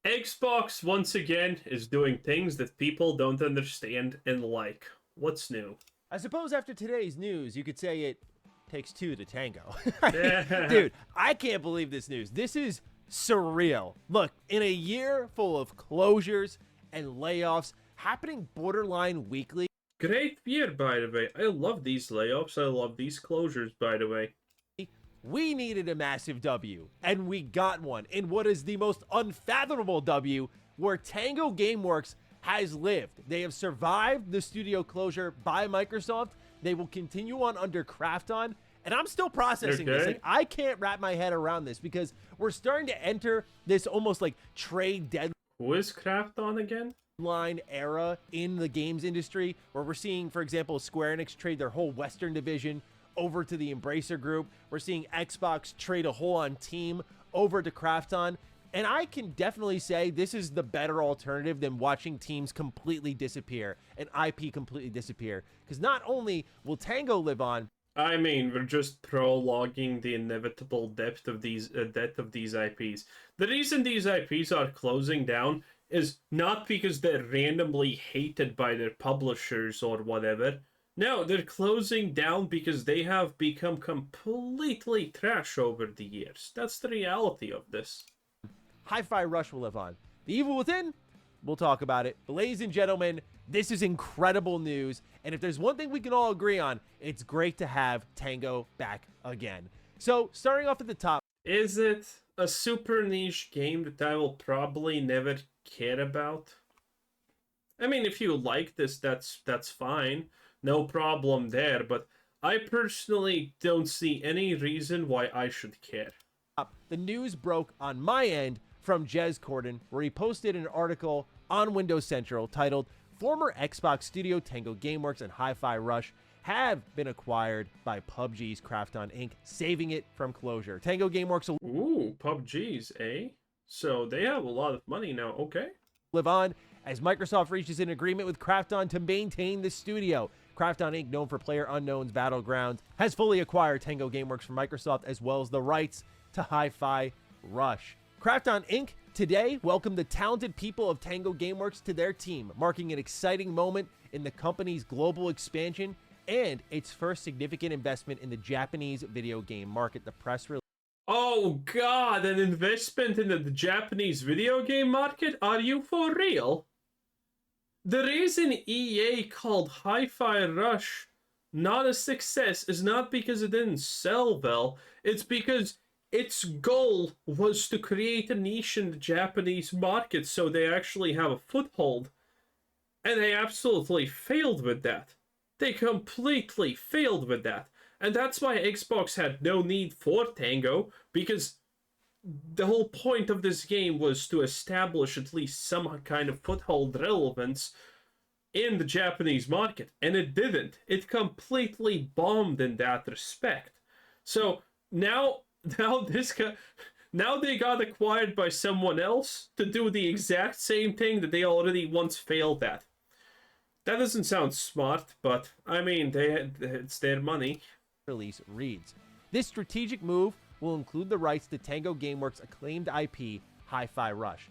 Xbox once again is doing things that people don't understand and like. What's new? I suppose after today's news, you could say it takes two to tango. Dude, I can't believe this news. This is surreal. Look, in a year full of closures and layoffs happening borderline weekly, Great year, by the way. I love these layoffs. I love these closures, by the way. we needed a massive W, and we got one in what is the most unfathomable W where Tango Gameworks has lived. They have survived the studio closure by Microsoft. They will continue on under Krafton, and I'm still processing this. Like, I can't wrap my head around this because we're starting to enter this almost like trade deadline. Who is Krafton again? Line era in the games industry where we're seeing, for example, Square Enix trade their whole Western division over to the Embracer Group. We're seeing Xbox trade a whole on team over to Krafton. And I can definitely say this is the better alternative than watching teams completely disappear and IP completely disappear. Because not only will Tango live on, I mean, we're just prologuing the inevitable death of these IPs. The reason these IPs are closing down is not because they're randomly hated by their publishers or whatever. No, they're closing down because they have become completely trash over the years. That's the reality of this. Hi-Fi Rush will live on. The Evil Within, we'll talk about it. But ladies and gentlemen, this is incredible news. And if there's one thing we can all agree on, it's great to have Tango back again. So, starting off at the top. Is it a super niche game that I will probably never care about? I mean, if you like this, that's fine. No problem there, but I personally don't see any reason why I should care. The news broke on my end from Jez Corden, where he posted an article on Windows Central titled, "Former Xbox studio Tango Gameworks and Hi-Fi Rush have been acquired by PUBG's Krafton Inc., saving it from closure." Tango Gameworks will PUBG's, eh? So they have a lot of money now, okay? live on as Microsoft reaches an agreement with Krafton to maintain the studio. Krafton Inc., known for PlayerUnknown's Battlegrounds, has fully acquired Tango Gameworks from Microsoft as well as the rights to Hi-Fi Rush. Krafton Inc. today welcomed the talented people of Tango Gameworks to their team, marking an exciting moment in the company's global expansion and its first significant investment in the Japanese video game market. The press release. Oh god, an investment in the Japanese video game market? Are you for real? The reason EA called Hi-Fi Rush not a success is not because it didn't sell well, it's because its goal was to create a niche in the Japanese market so they actually have a foothold. And they absolutely failed with that. They completely failed with that. And that's why Xbox had no need for Tango, because the whole point of this game was to establish at least some kind of foothold relevance in the Japanese market. And it didn't. It completely bombed in that respect. So now they got acquired by someone else to do the exact same thing that they already once failed at. That doesn't sound smart, but I mean, it's their money. Release reads, "This strategic move will include the rights to Tango Gameworks' acclaimed IP, Hi-Fi Rush."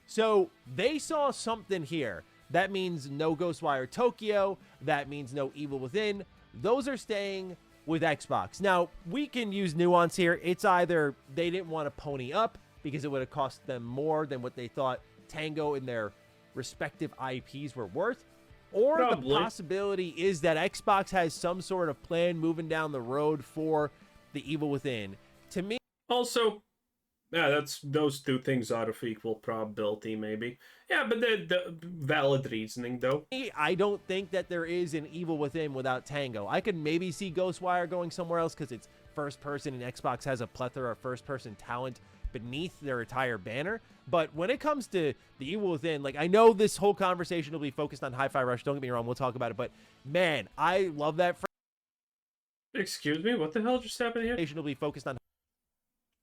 So they saw something here. That means no Ghostwire Tokyo. That means no Evil Within. Those are staying with Xbox. Now, we can use nuance here. It's either they didn't want to pony up because it would have cost them more than what they thought Tango and their respective IPs were worth, or Probably. the possibility is that Xbox has some sort of plan moving down the road for the Evil Within. To me, Also, yeah, those two things are of equal probability, maybe. Yeah, but the valid reasoning, though. I don't think that there is an Evil Within without Tango. I could maybe see Ghostwire going somewhere else because it's first person and Xbox has a plethora of first person talent beneath their entire banner. But when it comes to the Evil Within, like, I know this whole conversation will be focused on Hi-Fi Rush. Don't get me wrong, we'll talk about it. But man, I love that. Excuse me, what the hell just happened here? Will be focused on.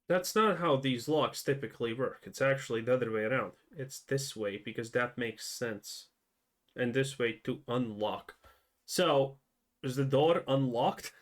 That's not how these locks typically work. It's actually the other way around. It's this way because that makes sense. And this way to unlock. So, is the door unlocked?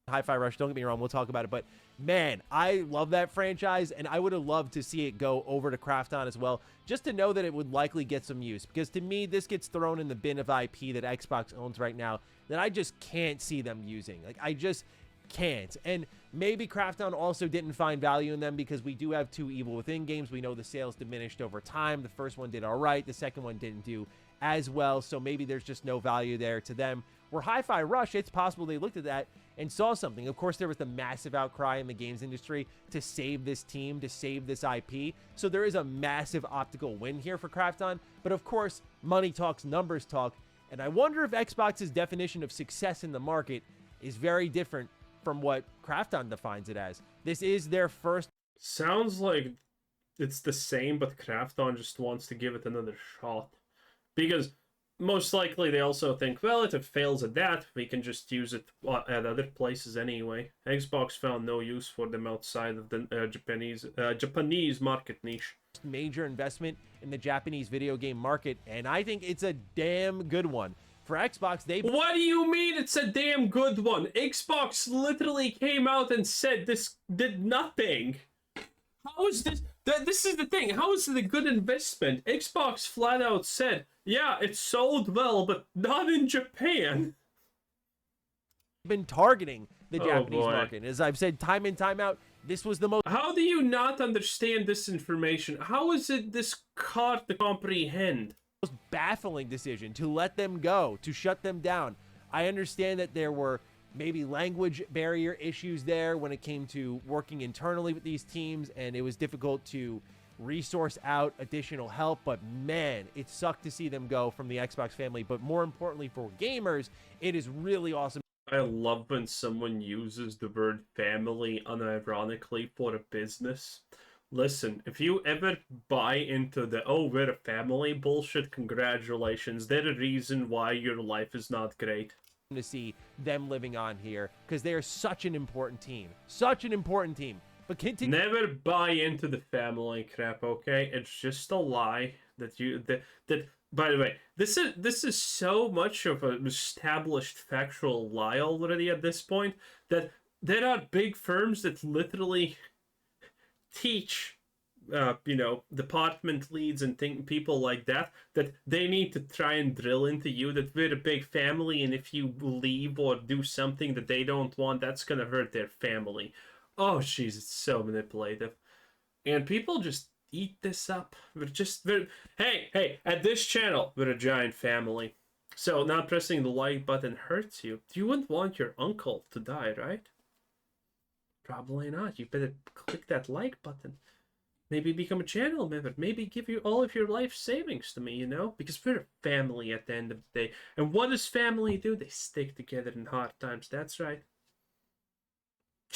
Hi-Fi Rush, don't get me wrong, we'll talk about it. But man, I love that franchise, and I would have loved to see it go over to Krafton as well, just to know that it would likely get some use. Because to me, this gets thrown in the bin of IP that Xbox owns right now that I just can't see them using. Like, I just can't. And maybe Krafton also didn't find value in them because we do have 2 Evil Within games. We know the sales diminished over time. The first one did all right. The second one didn't do as well. So maybe there's just no value there to them. Where Hi-Fi Rush, it's possible they looked at that and saw something. Of course, there was the massive outcry in the games industry to save this team, to save this IP. So there is a massive optical win here for Krafton. But of course, money talks, numbers talk. And I wonder if Xbox's definition of success in the market is very different from what Krafton defines it as. This is their first. Sounds like it's the same, but Krafton just wants to give it another shot. Because most likely they also think, well, if it fails at that, we can just use it at other places anyway. Xbox found no use for them outside of the Japanese market niche. Major investment in the Japanese video game market, and I think it's a damn good one. For Xbox, they... What do you mean it's a damn good one? Xbox literally came out and said this did nothing. How is this... This is the thing. How is it a good investment? Xbox flat out said, yeah, it sold well, but not in Japan. Been targeting the Japanese market. As I've said time in, time out, this was the most... How do you not understand this information? How is it this hard to comprehend? Baffling decision to let them go, to shut them down. I understand that there were maybe language barrier issues there when it came to working internally with these teams, and it was difficult to resource out additional help, but man, it sucked to see them go from the Xbox family. But more importantly for gamers, it is really awesome. I love when someone uses the word family unironically for a business. Listen, if you ever buy into the, oh, we're a family bullshit, congratulations. There's a reason why your life is not great. To see them living on here, because they are such an important team. Such an important team. But continue. Never buy into the family crap, okay? It's just a lie that you... That by the way, this is so much of an established factual lie already at this point that there are big firms that literally... teach, department leads and people like that they need to try and drill into you that we're a big family, and if you leave or do something that they don't want, that's gonna hurt their family. Oh, jeez, it's so manipulative. And people just eat this up. Hey, at this channel, we're a giant family. So not pressing the like button hurts you. You wouldn't want your uncle to die, right? Probably not. You better click that like button. Maybe become a channel member. Maybe give you all of your life savings to me, Because we're a family at the end of the day. And what does family do? They stick together in hard times. That's right.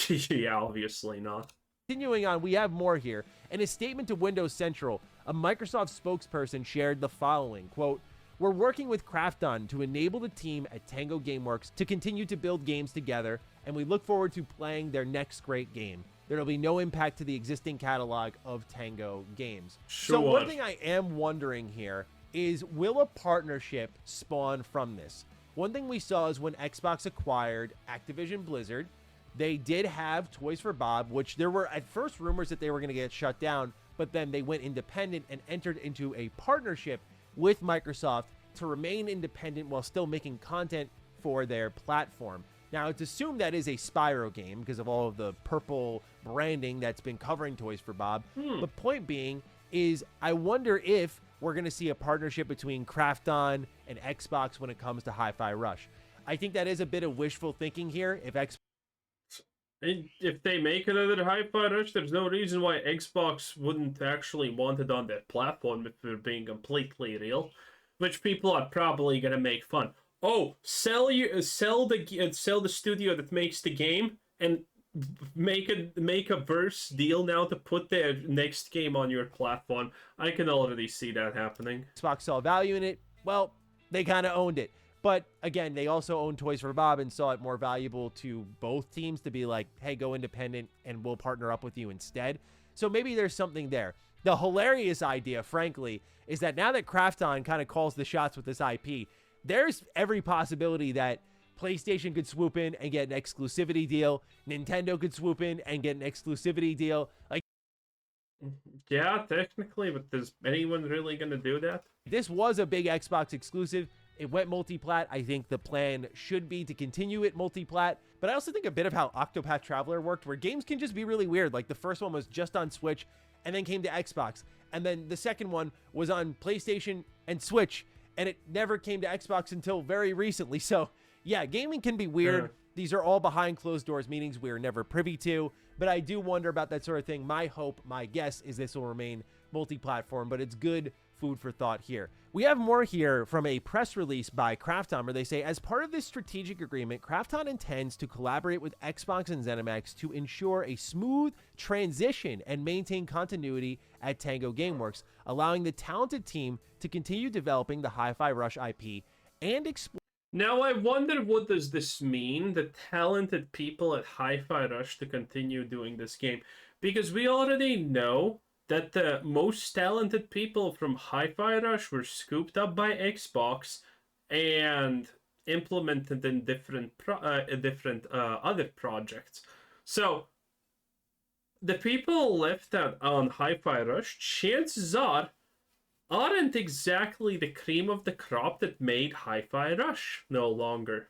Yeah, obviously not. Continuing on, we have more here. In a statement to Windows Central, a Microsoft spokesperson shared the following, quote, "We're working with Krafton to enable the team at Tango Gameworks to continue to build games together, and we look forward to playing their next great game. There will be no impact to the existing catalog of Tango games." Sure. So one thing I am wondering here is, will a partnership spawn from this? One thing we saw is when Xbox acquired Activision Blizzard, they did have Toys for Bob, which there were at first rumors that they were going to get shut down, but then they went independent and entered into a partnership with Microsoft to remain independent while still making content for their platform. Now, it's assumed that is a Spyro game because of all of the purple branding that's been covering Toys for Bob. The point being is, I wonder if we're going to see a partnership between Krafton and Xbox when it comes to Hi-Fi Rush. I think that is a bit of wishful thinking here. If they make another Hi-Fi Rush, there's no reason why Xbox wouldn't actually want it on their platform if they're being completely real. Which people are probably gonna make fun. Oh, sell the studio that makes the game and make a verse deal now to put their next game on your platform. I can already see that happening. Xbox saw value in it. Well, they kind of owned it. But again, they also own Toys for Bob and saw it more valuable to both teams to be like, hey, go independent and we'll partner up with you instead. So maybe there's something there. The hilarious idea, frankly, is that now that Krafton kind of calls the shots with this IP, there's every possibility that PlayStation could swoop in and get an exclusivity deal. Nintendo could swoop in and get an exclusivity deal. Like, yeah, technically, but is anyone really gonna do that? this was a big Xbox exclusive. It went multi-plat. I think the plan should be to continue it multi-plat. But I also think a bit of how Octopath Traveler worked, where games can just be really weird. Like the first one was just on Switch and then came to Xbox. And then the second one was on PlayStation and Switch, and it never came to Xbox until very recently. So yeah, gaming can be weird. Sure. These are all behind closed doors meetings we're never privy to, but I do wonder about that sort of thing. My hope, my guess is this will remain multi-platform, but it's good food for thought here. We have more here from a press release by Krafton where they say, as part of this strategic agreement, Krafton intends to collaborate with Xbox and ZeniMax to ensure a smooth transition and maintain continuity at Tango Gameworks, allowing the talented team to continue developing the Hi-Fi Rush IP and explore. Now I wonder, what does this mean? The talented people at Hi-Fi Rush to continue doing this game, because we already know that the most talented people from Hi-Fi Rush were scooped up by Xbox and implemented in different other projects. So the people left out on Hi-Fi Rush, chances are, aren't exactly the cream of the crop that made Hi-Fi Rush no longer.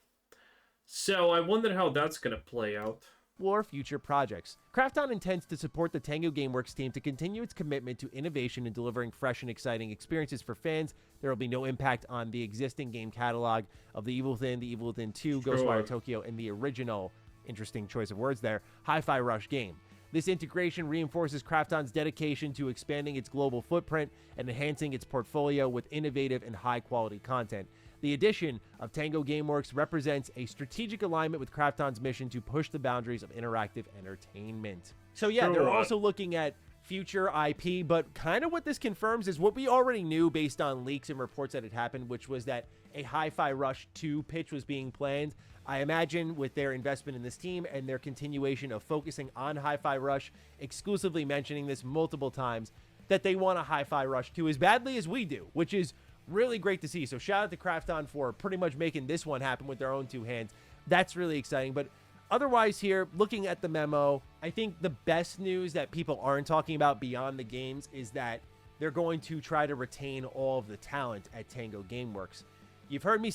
So I wonder how that's gonna play out. Explore future projects. Krafton intends to support the Tango Gameworks team to continue its commitment to innovation and delivering fresh and exciting experiences for fans. There will be no impact on the existing game catalog of The Evil Within, The Evil Within 2, Sure. Ghostwire Tokyo, and the original, interesting choice of words there, Hi-Fi Rush game. This integration reinforces Krafton's dedication to expanding its global footprint and enhancing its portfolio with innovative and high-quality content. The addition of Tango Gameworks represents a strategic alignment with Krafton's mission to push the boundaries of interactive entertainment. So yeah, they're Sure. also looking at future IP, but kind of what this confirms is what we already knew based on leaks and reports that had happened, which was that a Hi-Fi Rush 2 pitch was being planned. I imagine with their investment in this team and their continuation of focusing on Hi-Fi Rush, exclusively mentioning this multiple times, that they want a Hi-Fi Rush 2 as badly as we do, which is really great to see. So shout out to Krafton for pretty much making this one happen with their own two hands. That's really exciting. But otherwise here, looking at the memo, I think the best news that people aren't talking about beyond the games is that they're going to try to retain all of the talent at Tango Gameworks. You've heard me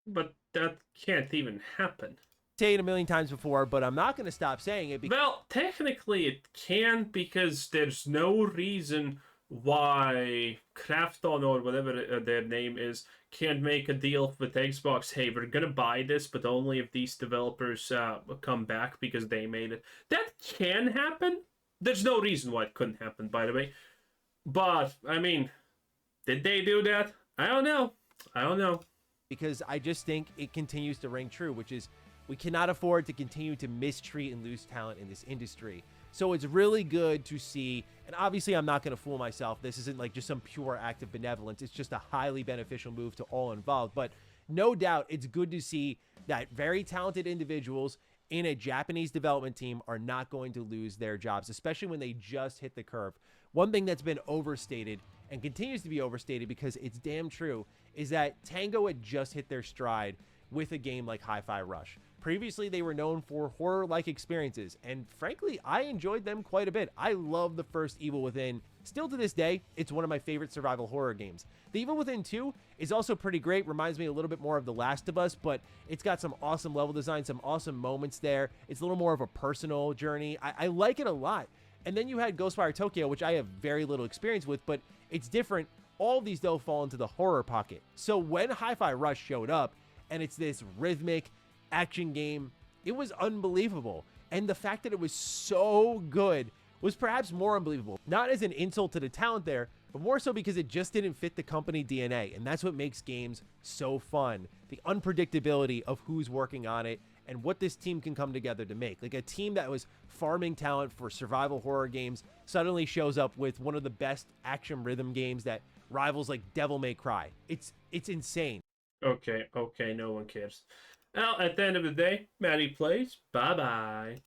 But that can't even happen. say it a million times before, but I'm not going to stop saying it because Well, technically it can, because there's no reason why Krafton, or whatever their name is, can't make a deal with Xbox. Hey, we're gonna buy this, but only if these developers come back because they made it. That can happen. There's no reason why it couldn't happen, by the way. But, I mean, did they do that? I don't know. I just think it continues to ring true, which is we cannot afford to continue to mistreat and lose talent in this industry. So it's really good to see, and obviously I'm not going to fool myself. This isn't like just some pure act of benevolence. It's just a highly beneficial move to all involved. But no doubt it's good to see that very talented individuals in a Japanese development team are not going to lose their jobs, especially when they just hit the curve. One thing that's been overstated and continues to be overstated because it's damn true is that Tango had just hit their stride with a game like Hi-Fi Rush. Previously, they were known for horror-like experiences, and frankly, I enjoyed them quite a bit. I love the first Evil Within. Still to this day, it's one of my favorite survival horror games. The Evil Within 2 is also pretty great, reminds me a little bit more of The Last of Us, but it's got some awesome level design, some awesome moments there. It's a little more of a personal journey. I like it a lot. And then you had Ghostwire Tokyo, which I have very little experience with, but it's different. All of these, though, fall into the horror pocket. So when Hi-Fi Rush showed up, and it's this rhythmic action game, it was unbelievable. And the fact that it was so good was perhaps more unbelievable. Not as an insult to the talent there, but more so because it just didn't fit the company DNA. And that's what makes games so fun. The unpredictability of who's working on it and what this team can come together to make. Like a team that was farming talent for survival horror games suddenly shows up with one of the best action rhythm games that rivals like Devil May Cry. It's insane. Okay, no one cares. Well, at the end of the day, Maddie plays. Bye-bye.